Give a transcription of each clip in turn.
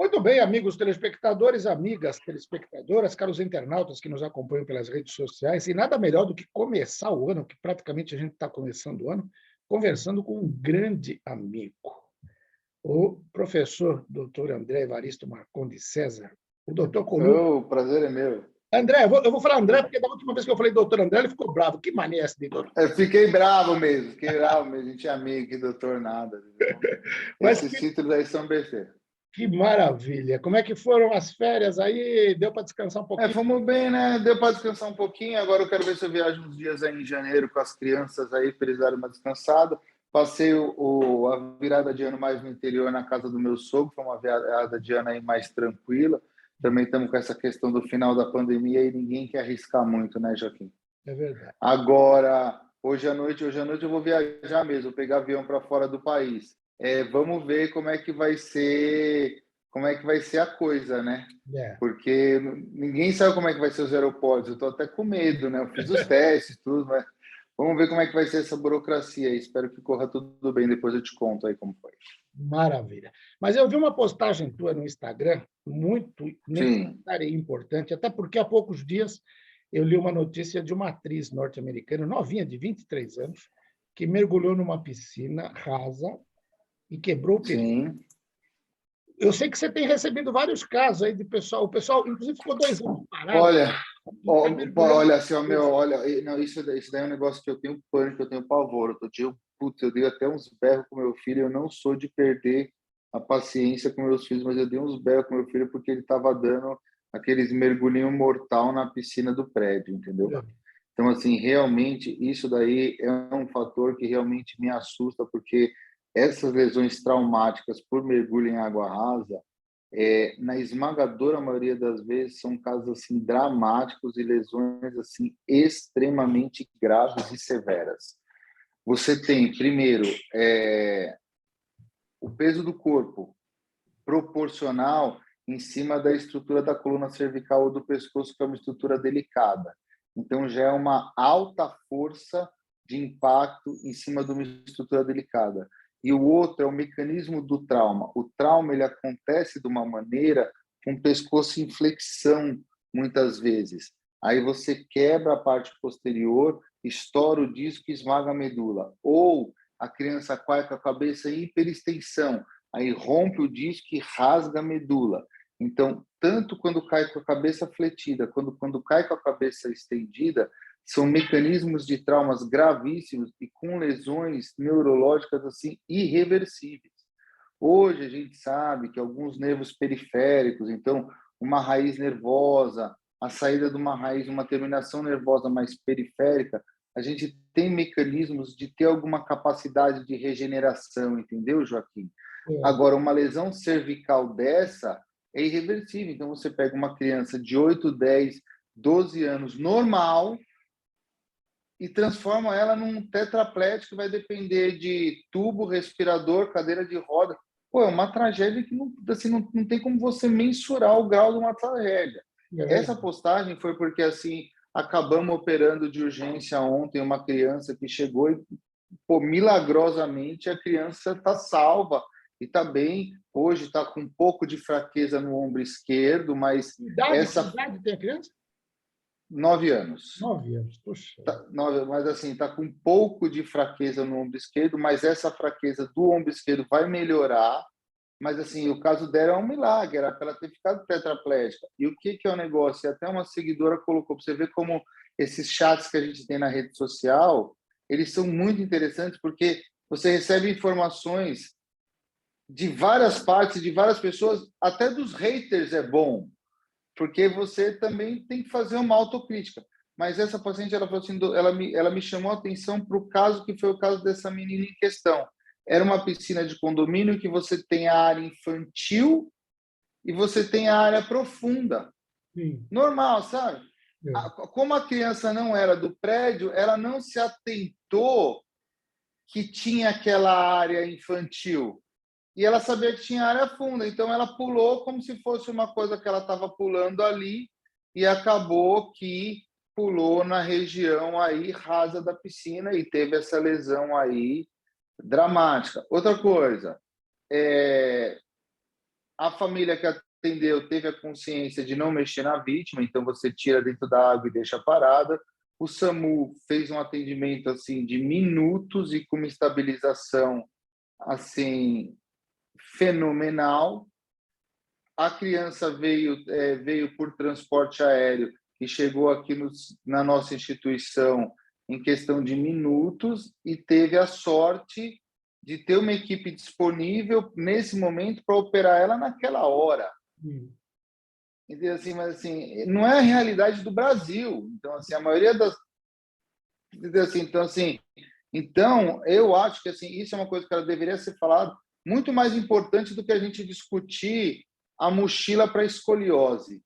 Muito bem, amigos telespectadores, amigas telespectadoras, caros internautas que nos acompanham pelas redes sociais, e nada melhor do que começar o ano, que praticamente a gente está começando o ano, conversando com um grande amigo, o professor Dr. André Evaristo Marcondes César, o doutor Columbo. O prazer é meu. André, eu vou falar André, porque da última vez que eu falei doutor André, ele ficou bravo. Que mania é essa de doutor? Eu fiquei bravo mesmo, a gente é amigo, que doutor nada. Mas Esses títulos aí são besteira. que maravilha! Como é que foram as férias aí? Deu para descansar um pouquinho? Fomos bem, né? Deu para descansar um pouquinho. Agora eu quero ver se eu viajo uns dias aí em janeiro com as crianças aí para eles darem uma descansada. Passei a virada de ano mais no interior na casa do meu sogro, foi uma virada de ano aí mais tranquila. Também estamos com essa questão do final da pandemia e ninguém quer arriscar muito, né, Joaquim? É verdade. Agora, hoje à noite eu vou viajar mesmo, vou pegar avião para fora do país. Vamos ver como é que vai ser a coisa, né? Porque ninguém sabe como é que vai ser os aeroportos. Eu estou até com medo, né? Eu fiz os testes, tudo, mas vamos ver como é que vai ser essa burocracia aí. Espero que corra tudo bem. Depois eu te conto aí como foi. Maravilha. Mas eu vi uma postagem tua no Instagram muito necessária e importante, até porque há poucos dias eu li uma notícia de uma atriz norte-americana, novinha, de 23 anos, que mergulhou numa piscina rasa e quebrou o pescoço. Sim. Eu sei que você tem recebido vários casos aí de pessoal, o pessoal, inclusive, ficou 2 anos parado. Olha, assim, não, isso daí é um negócio que eu tenho pânico, eu tenho pavor. Outro dia, eu dei até uns berros com meu filho. Eu não sou de perder a paciência com meus filhos, mas eu dei uns berros com meu filho porque ele estava dando aqueles mergulhinhos mortal na piscina do prédio, entendeu? Então, assim, realmente, isso daí é um fator que realmente me assusta, porque essas lesões traumáticas por mergulho em água rasa, na esmagadora maioria das vezes, são casos assim dramáticos e lesões assim extremamente graves e severas. Você tem, primeiro, o peso do corpo proporcional em cima da estrutura da coluna cervical ou do pescoço, que é uma estrutura delicada. Então, já é uma alta força de impacto em cima de uma estrutura delicada. E o outro é o mecanismo do trauma. O trauma ele acontece de uma maneira com o pescoço em flexão, muitas vezes. Aí você quebra a parte posterior, estoura o disco e esmaga a medula. Ou a criança cai com a cabeça em hiperextensão, aí rompe o disco e rasga a medula. Então, tanto quando cai com a cabeça fletida, quando cai com a cabeça estendida, são mecanismos de traumas gravíssimos e com lesões neurológicas assim irreversíveis. Hoje a gente sabe que alguns nervos periféricos, então uma raiz nervosa, a saída de uma raiz, uma terminação nervosa mais periférica, a gente tem mecanismos de ter alguma capacidade de regeneração, entendeu, Joaquim? Agora, uma lesão cervical dessa é irreversível. Então, você pega uma criança de 8, 10, 12 anos normal e transforma ela num tetraplégico que vai depender de tubo, respirador, cadeira de roda. É uma tragédia que não tem como você mensurar o grau de uma tragédia. Essa postagem foi porque assim acabamos operando de urgência ontem uma criança que chegou e milagrosamente a criança está salva e está bem. Hoje está com um pouco de fraqueza no ombro esquerdo, mas que idade tem a criança? 9 anos. 9 anos, puxa. Mas assim, está com um pouco de fraqueza no ombro esquerdo, mas essa fraqueza do ombro esquerdo vai melhorar. Mas assim, o caso dela é um milagre, era para ela ter ficado tetraplégica. E o que é o negócio? E até uma seguidora colocou, para você ver como esses chats que a gente tem na rede social, eles são muito interessantes, porque você recebe informações de várias partes, de várias pessoas, até dos haters é bom, porque você também tem que fazer uma autocrítica. Mas essa paciente, ela falou assim, ela me chamou a atenção para o caso que foi o caso dessa menina em questão. Era uma piscina de condomínio que você tem a área infantil e você tem a área profunda. Sim. Normal, sabe? Como a criança não era do prédio, ela não se atentou que tinha aquela área infantil. E ela sabia que tinha área funda, então ela pulou como se fosse uma coisa que ela estava pulando ali e acabou que pulou na região aí rasa da piscina e teve essa lesão aí dramática. Outra coisa, a família que atendeu teve a consciência de não mexer na vítima, então você tira dentro da água e deixa parada. O SAMU fez um atendimento assim de minutos e com uma estabilização assim fenomenal. A criança veio por transporte aéreo e chegou aqui na nossa instituição em questão de minutos e teve a sorte de ter uma equipe disponível nesse momento para operar ela naquela hora. Entendeu? Assim, mas assim, não é a realidade do Brasil. Então, assim, a maioria das... Entendeu? Assim, então, eu acho que assim, isso é uma coisa que ela deveria ser falada muito mais importante do que a gente discutir a mochila para escoliose.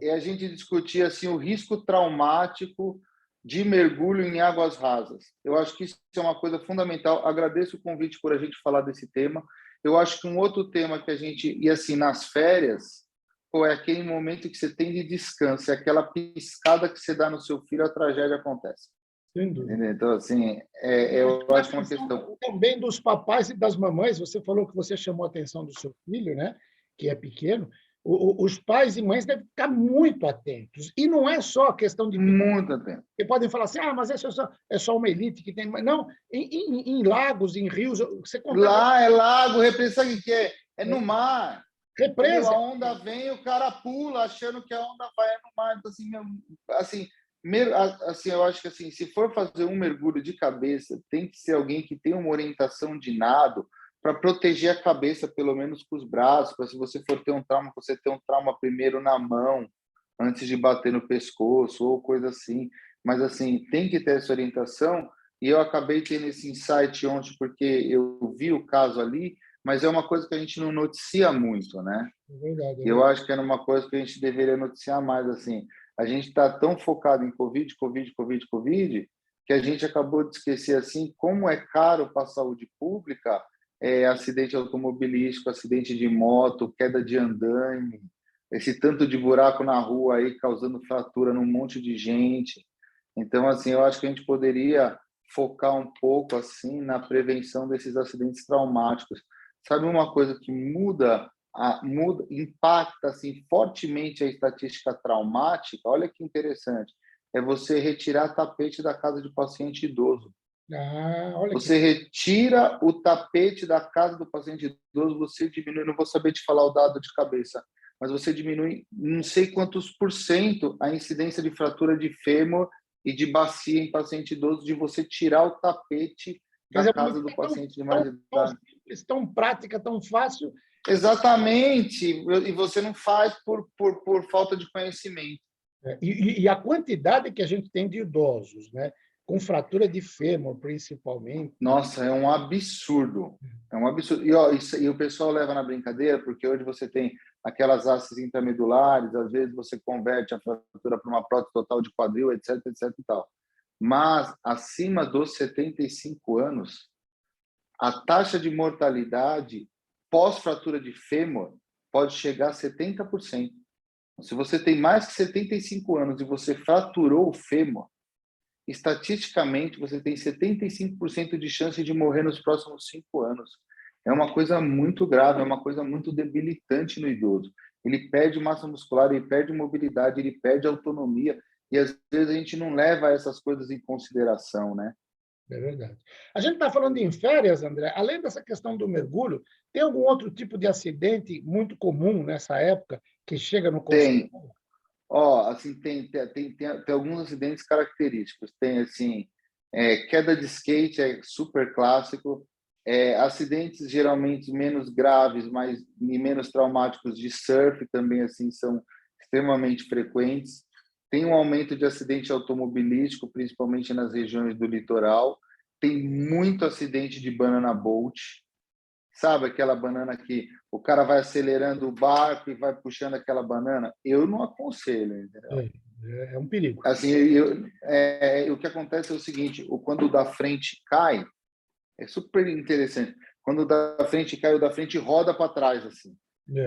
É a gente discutir assim, o risco traumático de mergulho em águas rasas. Eu acho que isso é uma coisa fundamental. Agradeço o convite por a gente falar desse tema. Eu acho que um outro tema que a gente... E assim, nas férias, é aquele momento que você tem de descanso, é aquela piscada que você dá no seu filho, a tragédia acontece. Sem dúvida. Entendeu? Então, assim, eu acho que é uma questão... Também dos papais e das mamães, você falou que você chamou a atenção do seu filho, né, que é pequeno. Os pais e mães devem ficar muito atentos. E não é só a questão de... Muito atento. Porque podem falar assim, mas é só uma elite que tem... Não, em lagos, em rios... Você Lá é lago, represa, sabe o que é? É no mar. Represa. A onda vem, o cara pula achando que a onda vai no mar. Então, assim, eu acho que assim, se for fazer um mergulho de cabeça, tem que ser alguém que tem uma orientação de nado para proteger a cabeça, pelo menos com os braços, para se você for ter um trauma, você ter um trauma primeiro na mão, antes de bater no pescoço ou coisa assim. Mas assim, tem que ter essa orientação. E eu acabei tendo esse insight ontem porque eu vi o caso ali, mas é uma coisa que a gente não noticia muito, né? É verdade. Eu acho que era uma coisa que a gente deveria noticiar mais, assim. A gente está tão focado em Covid, que a gente acabou de esquecer, assim, como é caro para a saúde pública, acidente automobilístico, acidente de moto, queda de andaime, esse tanto de buraco na rua aí causando fratura num monte de gente. Então, assim, eu acho que a gente poderia focar um pouco, assim, na prevenção desses acidentes traumáticos. Sabe uma coisa que impacta assim fortemente a estatística traumática? Olha que interessante. É você retirar tapete da casa de paciente idoso. Olha você retira o tapete da casa do paciente idoso, você diminui, não vou saber te falar o dado de cabeça, mas você diminui não sei quantos % a incidência de fratura de fêmur e de bacia em paciente idoso, de você tirar o tapete da casa do paciente de mais idade. Tão simples, tão prática, tão fácil. Exatamente, e você não faz por falta de conhecimento. E a quantidade que a gente tem de idosos, né, com fratura de fêmur, principalmente. Nossa, é um absurdo. É um absurdo. E o pessoal leva na brincadeira, porque hoje você tem aquelas hastes intramedulares, às vezes você converte a fratura para uma prótese total de quadril, etc, etc e tal. Mas, acima dos 75 anos, a taxa de mortalidade pós-fratura de fêmur pode chegar a 70%. Se você tem mais que 75 anos e você fraturou o fêmur, estatisticamente você tem 75% de chance de morrer nos próximos 5 anos. É uma coisa muito grave, é uma coisa muito debilitante no idoso. Ele perde massa muscular, ele perde mobilidade, ele perde autonomia, e às vezes a gente não leva essas coisas em consideração, né? É verdade. A gente está falando em férias, André. Além dessa questão do mergulho, tem algum outro tipo de acidente muito comum nessa época que chega no consultório? Tem. Assim, tem alguns acidentes característicos. Tem, assim, queda de skate, é super clássico. Acidentes geralmente menos graves, mas e menos traumáticos de surf também, assim, são extremamente frequentes. Tem um aumento de acidente automobilístico, principalmente nas regiões do litoral. Tem muito acidente de banana boat. Sabe aquela banana que o cara vai acelerando o barco e vai puxando aquela banana? Eu não aconselho, entendeu? É um perigo. Assim, o que acontece é o seguinte, quando o da frente cai, é super interessante. Quando o da frente cai, o da frente roda para trás, assim.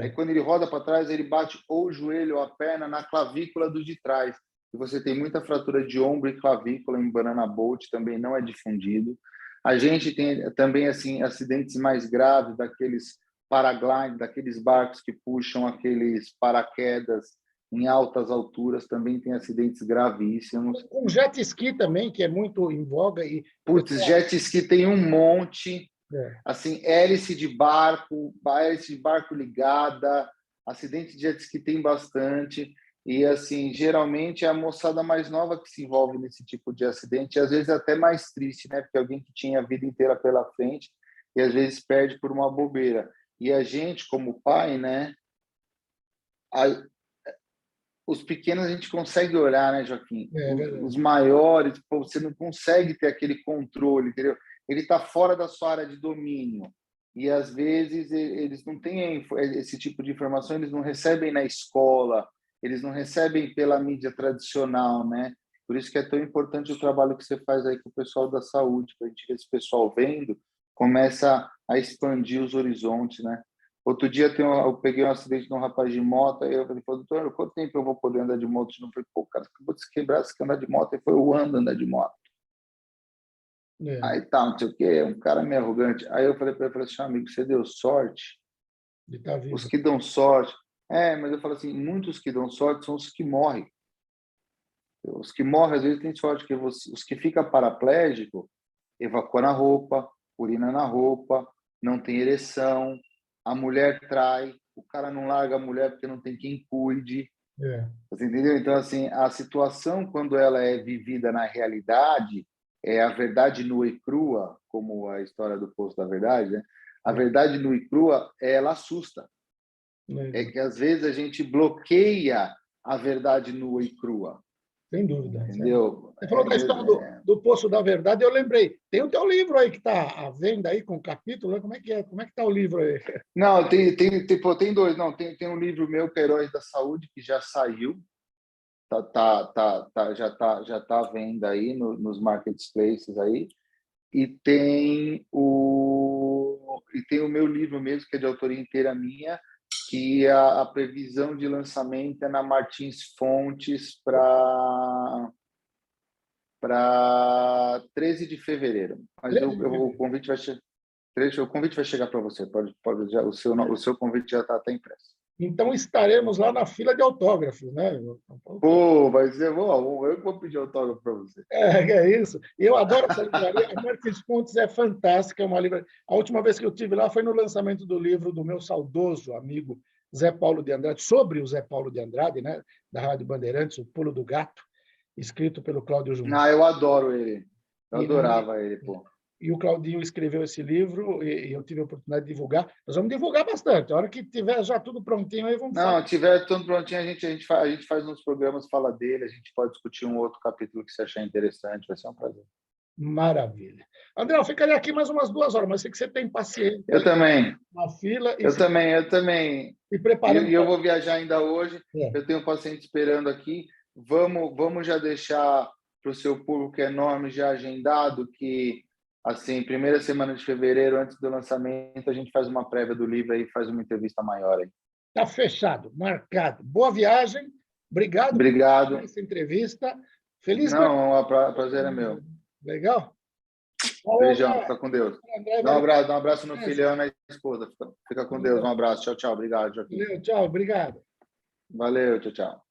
Aí, quando ele roda para trás, ele bate ou o joelho ou a perna na clavícula do de trás. E você tem muita fratura de ombro e clavícula em banana boat, também não é difundido. A gente tem também assim acidentes mais graves, daqueles paraglide, daqueles barcos que puxam aqueles paraquedas em altas alturas, também tem acidentes gravíssimos. Com jet ski também, que é muito em voga. E, Putz, jet ski tem um monte, é, assim, hélice de barco ligada, acidente de jet ski tem bastante, e assim, geralmente é a moçada mais nova que se envolve nesse tipo de acidente, e às vezes é até mais triste, né? Porque alguém que tinha a vida inteira pela frente, e às vezes perde por uma bobeira. E a gente, como pai, né? Os pequenos a gente consegue olhar, né, Joaquim? Os maiores, pô, você não consegue ter aquele controle, entendeu? Ele está fora da sua área de domínio. E, às vezes, eles não têm esse tipo de informação, eles não recebem na escola, eles não recebem pela mídia tradicional, né? Por isso que é tão importante o trabalho que você faz aí com o pessoal da saúde, para a gente ver esse pessoal vendo, começa a expandir os horizontes, né? Outro dia eu peguei um acidente de um rapaz de moto, aí eu falei, doutor, quanto tempo eu vou poder andar de moto? Eu falei, pô, o cara acabou de se quebrar, se quer andar de moto, e foi o ano andar de moto. Aí tá, não sei o quê, um cara meio arrogante. Aí eu falei para ele, assim, amigo, você deu sorte? de estar vivo. Os que dão sorte. Mas eu falo assim, muitos que dão sorte são os que morrem. Os que morrem, às vezes, têm sorte, porque os que ficam paraplégico, evacua na roupa, urina na roupa, não tem ereção, a mulher trai, o cara não larga a mulher porque não tem quem cuide. Você entendeu? Então, assim, a situação, quando ela é vivida na realidade, é a verdade nua e crua, como a história do Poço da Verdade, né? A verdade nua e crua, ela assusta. É que, às vezes, a gente bloqueia a verdade nua e crua. Sem dúvida. Entendeu? Você falou da história do Poço da Verdade, eu lembrei. Tem o teu livro aí que está à venda aí com capítulo, né? Como é que é? Como é que está o livro aí? Não, tem dois. Não, tem um livro meu que é Heróis da Saúde, que já saiu. Já tá à venda aí nos marketplaces aí. E tem o meu livro mesmo, que é de autoria inteira minha, que a previsão de lançamento é na Martins Fontes para 13 de fevereiro. Mas o convite vai chegar para você. O seu convite já está até impresso. Então estaremos lá na fila de autógrafos, né? Pô, vai ser bom. Eu que vou pedir autógrafo para você. É isso. Eu adoro essa livraria. A Martins Fontes é fantástica, é uma livraria. A última vez que eu estive lá foi no lançamento do livro do meu saudoso amigo Zé Paulo de Andrade, sobre o Zé Paulo de Andrade, né? Da Rádio Bandeirantes, O Pulo do Gato, escrito pelo Cláudio Junqueira. Eu adoro ele. Eu adorava ele, pô. E o Claudinho escreveu esse livro e eu tive a oportunidade de divulgar. Nós vamos divulgar bastante. A hora que tiver já tudo prontinho, aí vamos falar. Não, tiver tudo prontinho, a gente faz uns programas, fala dele, a gente pode discutir um outro capítulo que você achar interessante, vai ser um prazer. Maravilha. André, eu ficaria aqui mais umas 2 horas, mas sei que você tem paciência. Eu também. Na fila. Eu também. Se preparando. E eu vou viajar ainda hoje, eu tenho um paciente esperando aqui. Vamos já deixar para o seu público enorme já agendado que, assim, primeira semana de fevereiro, antes do lançamento, a gente faz uma prévia do livro aí, faz uma entrevista maior aí. Está fechado, marcado. Boa viagem. Obrigado. Obrigado. Por essa entrevista. Feliz. Não, o prazer é meu. Legal? Beijão, fica com Deus. Dá um abraço no filhão e na esposa. Fica com Deus. Um abraço. Tchau, tchau. Obrigado, Joaquim. Valeu, tchau. Obrigado. Valeu, tchau, tchau.